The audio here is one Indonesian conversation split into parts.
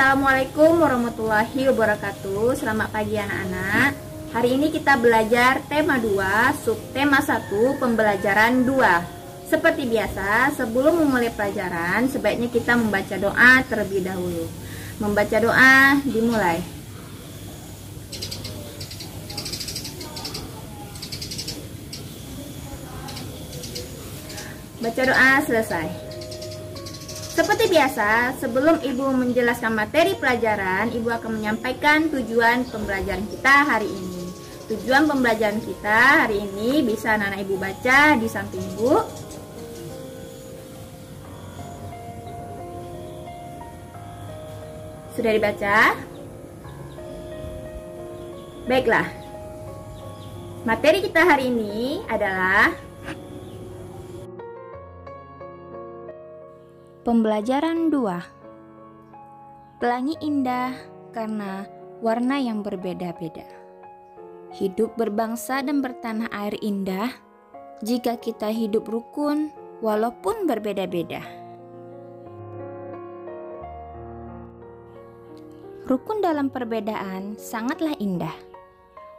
Assalamualaikum warahmatullahi wabarakatuh. Selamat pagi anak-anak. Hari ini kita belajar tema 2, subtema 1, pembelajaran 2. Seperti biasa, sebelum memulai pelajaran, sebaiknya kita membaca doa terlebih dahulu. Membaca doa dimulai. Baca doa selesai. Seperti biasa, sebelum Ibu menjelaskan materi pelajaran, Ibu akan menyampaikan tujuan pembelajaran kita hari ini. Tujuan pembelajaran kita hari ini bisa anak-anak Ibu baca di samping Ibu. Sudah dibaca? Baiklah. Materi kita hari ini adalah pembelajaran 2. Pelangi indah karena warna yang berbeda-beda. Hidup berbangsa dan bertanah air indah jika kita hidup rukun walaupun berbeda-beda. Rukun dalam perbedaan sangatlah indah.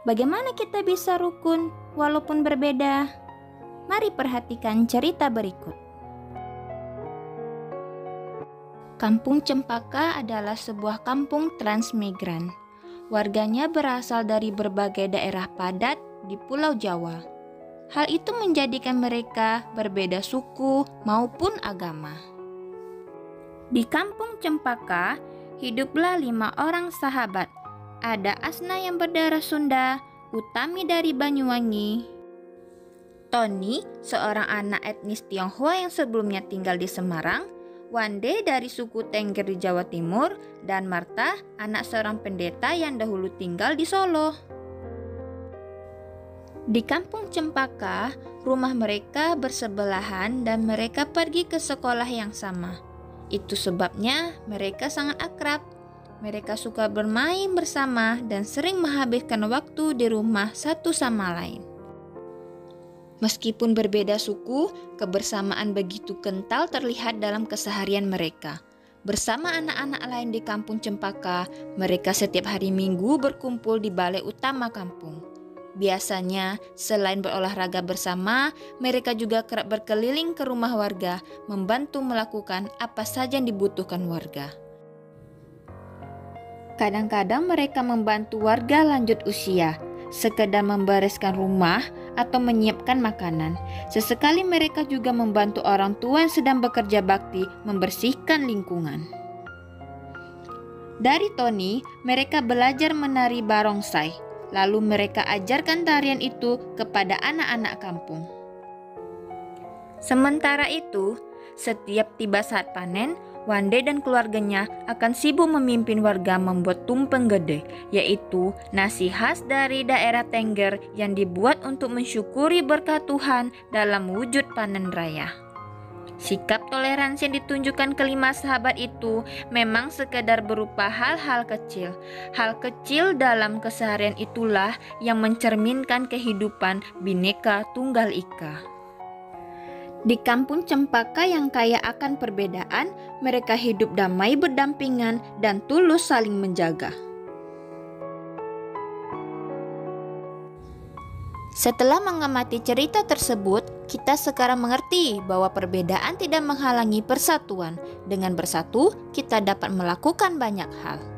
Bagaimana kita bisa rukun walaupun berbeda? Mari perhatikan cerita berikut. Kampung Cempaka adalah sebuah kampung transmigran. Warganya berasal dari berbagai daerah padat di Pulau Jawa. Hal itu menjadikan mereka berbeda suku maupun agama. Di Kampung Cempaka, hiduplah 5 orang sahabat. Ada Asna yang berdarah Sunda, Utami dari Banyuwangi, Tony, seorang anak etnis Tionghoa yang sebelumnya tinggal di Semarang, Wande dari suku Tengger di Jawa Timur, dan Marta, anak seorang pendeta yang dahulu tinggal di Solo. Di Kampung Cempaka, rumah mereka bersebelahan dan mereka pergi ke sekolah yang sama. Itu sebabnya mereka sangat akrab. Mereka suka bermain bersama dan sering menghabiskan waktu di rumah satu sama lain. Meskipun berbeda suku, kebersamaan begitu kental terlihat dalam keseharian mereka. Bersama anak-anak lain di Kampung Cempaka, mereka setiap hari Minggu berkumpul di balai utama kampung. Biasanya, selain berolahraga bersama, mereka juga kerap berkeliling ke rumah warga, membantu melakukan apa saja yang dibutuhkan warga. Kadang-kadang mereka membantu warga lanjut usia, sekedar membereskan rumah atau menyiapkan makanan. Sesekali mereka juga membantu orang tua yang sedang bekerja bakti membersihkan lingkungan. Dari Tony, mereka belajar menari barongsai. Lalu mereka ajarkan tarian itu kepada anak-anak kampung. Sementara itu, setiap tiba saat panen, Wande dan keluarganya akan sibuk memimpin warga membuat tumpeng gede, yaitu nasi khas dari daerah Tengger yang dibuat untuk mensyukuri berkat Tuhan dalam wujud panen raya. Sikap toleransi yang ditunjukkan kelima sahabat itu memang sekedar berupa hal-hal kecil. Hal kecil dalam keseharian itulah yang mencerminkan kehidupan Bhinneka Tunggal Ika. Di Kampung Cempaka yang kaya akan perbedaan, mereka hidup damai berdampingan dan tulus saling menjaga. Setelah mengamati cerita tersebut, kita sekarang mengerti bahwa perbedaan tidak menghalangi persatuan. Dengan bersatu, kita dapat melakukan banyak hal.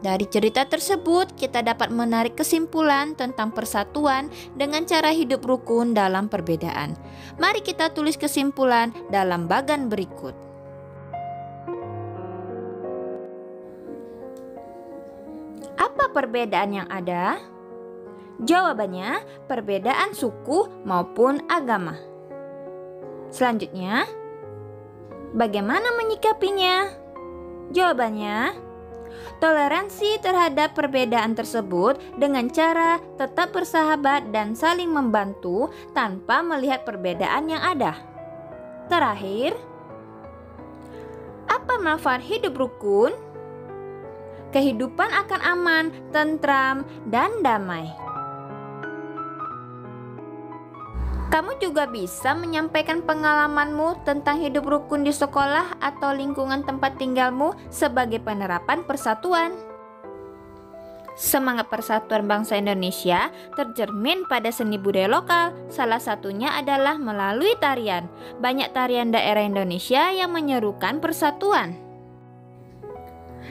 Dari cerita tersebut, kita dapat menarik kesimpulan tentang persatuan dengan cara hidup rukun dalam perbedaan. Mari kita tulis kesimpulan dalam bagan berikut. Apa perbedaan yang ada? Jawabannya, perbedaan suku maupun agama. Selanjutnya, bagaimana menyikapinya? Jawabannya, toleransi terhadap perbedaan tersebut dengan cara tetap bersahabat dan saling membantu tanpa melihat perbedaan yang ada. Terakhir, apa manfaat hidup rukun? Kehidupan akan aman, tentram, dan damai. Kamu juga bisa menyampaikan pengalamanmu tentang hidup rukun di sekolah atau lingkungan tempat tinggalmu sebagai penerapan persatuan. Semangat persatuan bangsa Indonesia tercermin pada seni budaya lokal. Salah satunya adalah melalui tarian. Banyak tarian daerah Indonesia yang menyerukan persatuan.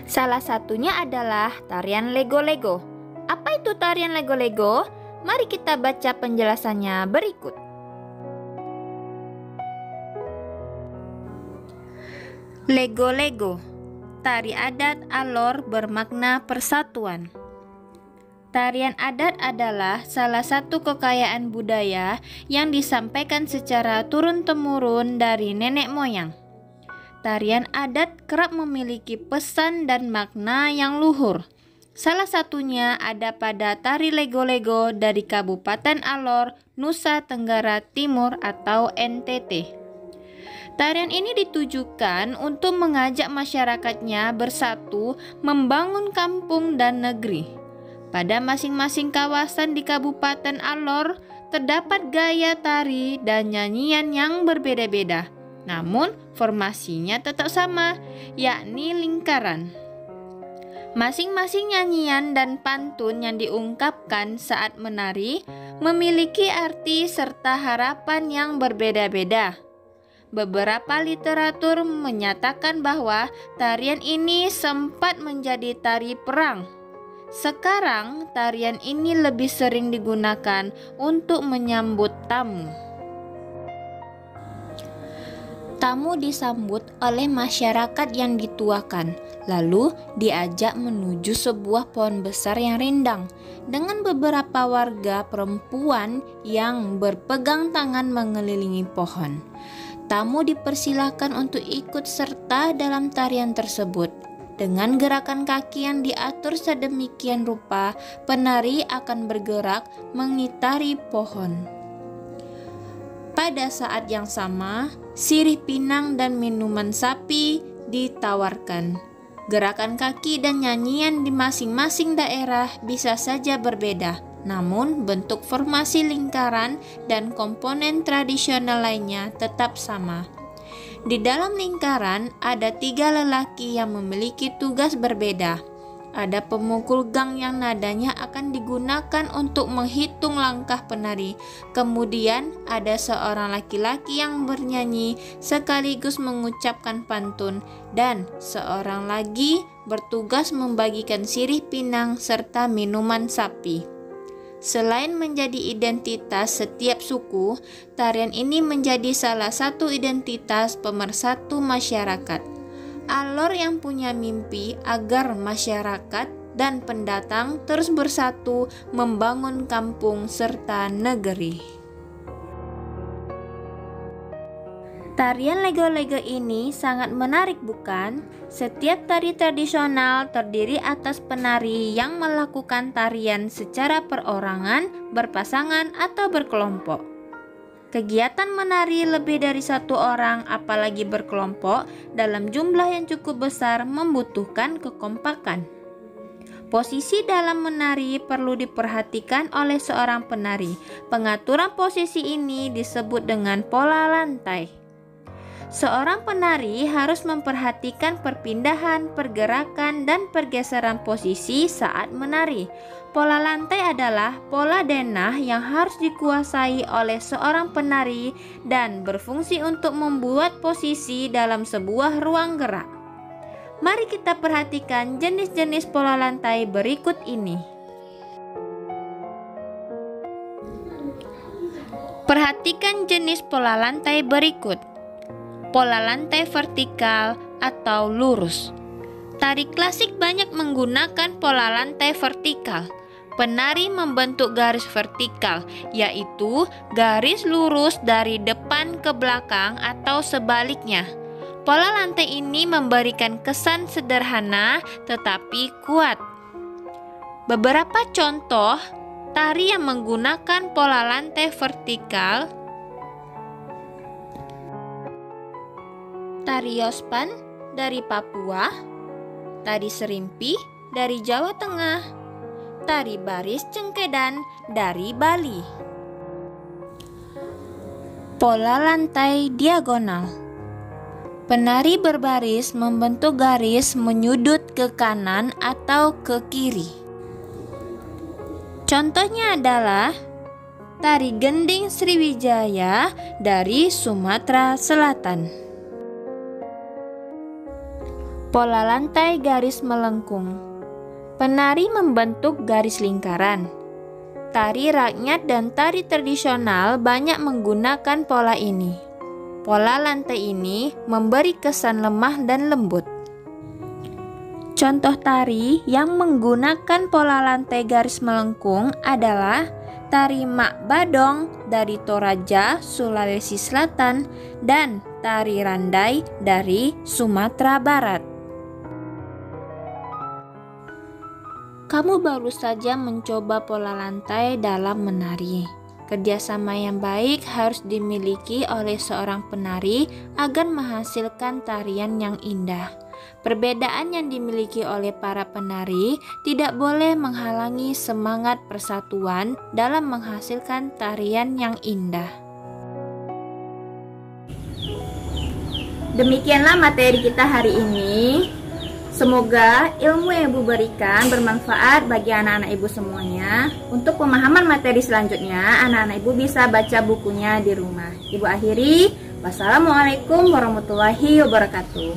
Salah satunya adalah tarian Lego-Lego. Apa itu tarian Lego-Lego? Mari kita baca penjelasannya berikut. Lego-Lego, tari adat Alor bermakna persatuan. Tarian adat adalah salah satu kekayaan budaya yang disampaikan secara turun-temurun dari nenek moyang. Tarian adat kerap memiliki pesan dan makna yang luhur. Salah satunya ada pada tari Lego-Lego dari Kabupaten Alor, Nusa Tenggara Timur atau NTT. Tarian ini ditujukan untuk mengajak masyarakatnya bersatu membangun kampung dan negeri. Pada masing-masing kawasan di Kabupaten Alor terdapat gaya tari dan nyanyian yang berbeda-beda. Namun formasinya tetap sama, yakni lingkaran. Masing-masing nyanyian dan pantun yang diungkapkan saat menari memiliki arti serta harapan yang berbeda-beda. Beberapa literatur menyatakan bahwa tarian ini sempat menjadi tari perang. Sekarang, tarian ini lebih sering digunakan untuk menyambut tamu. Tamu disambut oleh masyarakat yang dituakan, lalu diajak menuju sebuah pohon besar yang rindang, dengan beberapa warga perempuan yang berpegang tangan mengelilingi pohon. Tamu dipersilakan untuk ikut serta dalam tarian tersebut. Dengan gerakan kaki yang diatur sedemikian rupa, penari akan bergerak mengitari pohon. Pada saat yang sama, sirih pinang dan minuman sapi ditawarkan. Gerakan kaki dan nyanyian di masing-masing daerah bisa saja berbeda, namun bentuk formasi lingkaran dan komponen tradisional lainnya tetap sama. Di dalam lingkaran ada 3 lelaki yang memiliki tugas berbeda. Ada pemukul gang yang nadanya akan digunakan untuk menghitung langkah penari. Kemudian ada seorang laki-laki yang bernyanyi sekaligus mengucapkan pantun, dan seorang lagi bertugas membagikan sirih pinang serta minuman sapi. Selain menjadi identitas setiap suku, tarian ini menjadi salah satu identitas pemersatu masyarakat. Alor yang punya mimpi agar masyarakat dan pendatang terus bersatu membangun kampung serta negeri. Tarian Lego-Lego ini sangat menarik, bukan? Setiap tari tradisional terdiri atas penari yang melakukan tarian secara perorangan, berpasangan, atau berkelompok. Kegiatan menari lebih dari 1 orang, apalagi berkelompok, dalam jumlah yang cukup besar membutuhkan kekompakan. Posisi dalam menari perlu diperhatikan oleh seorang penari. Pengaturan posisi ini disebut dengan pola lantai. Seorang penari harus memperhatikan perpindahan, pergerakan, dan pergeseran posisi saat menari. Pola lantai adalah pola denah yang harus dikuasai oleh seorang penari dan berfungsi untuk membuat posisi dalam sebuah ruang gerak. Mari kita perhatikan jenis-jenis pola lantai berikut ini. Perhatikan jenis pola lantai berikut. Pola lantai vertikal atau lurus. Tari klasik banyak menggunakan pola lantai vertikal. Penari membentuk garis vertikal, yaitu garis lurus dari depan ke belakang atau sebaliknya. Pola lantai ini memberikan kesan sederhana tetapi kuat. Beberapa contoh tari yang menggunakan pola lantai vertikal: tari Yospan dari Papua, tari Serimpi dari Jawa Tengah, tari Baris Cengkedan dari Bali. Pola lantai diagonal. Penari berbaris membentuk garis menyudut ke kanan atau ke kiri. Contohnya adalah tari gending Sriwijaya dari Sumatera Selatan. Pola lantai garis melengkung. Penari membentuk garis lingkaran. Tari rakyat dan tari tradisional banyak menggunakan pola ini. Pola lantai ini memberi kesan lemah dan lembut. Contoh tari yang menggunakan pola lantai garis melengkung adalah tari Mak Badong dari Toraja, Sulawesi Selatan, dan tari Randai dari Sumatera Barat. Kamu baru saja mencoba pola lantai dalam menari. Kerjasama yang baik harus dimiliki oleh seorang penari agar menghasilkan tarian yang indah. Perbedaan yang dimiliki oleh para penari tidak boleh menghalangi semangat persatuan dalam menghasilkan tarian yang indah. Demikianlah materi kita hari ini. Semoga ilmu yang Ibu berikan bermanfaat bagi anak-anak Ibu semuanya. Untuk pemahaman materi selanjutnya, anak-anak Ibu bisa baca bukunya di rumah. Ibu akhiri, wassalamualaikum warahmatullahi wabarakatuh.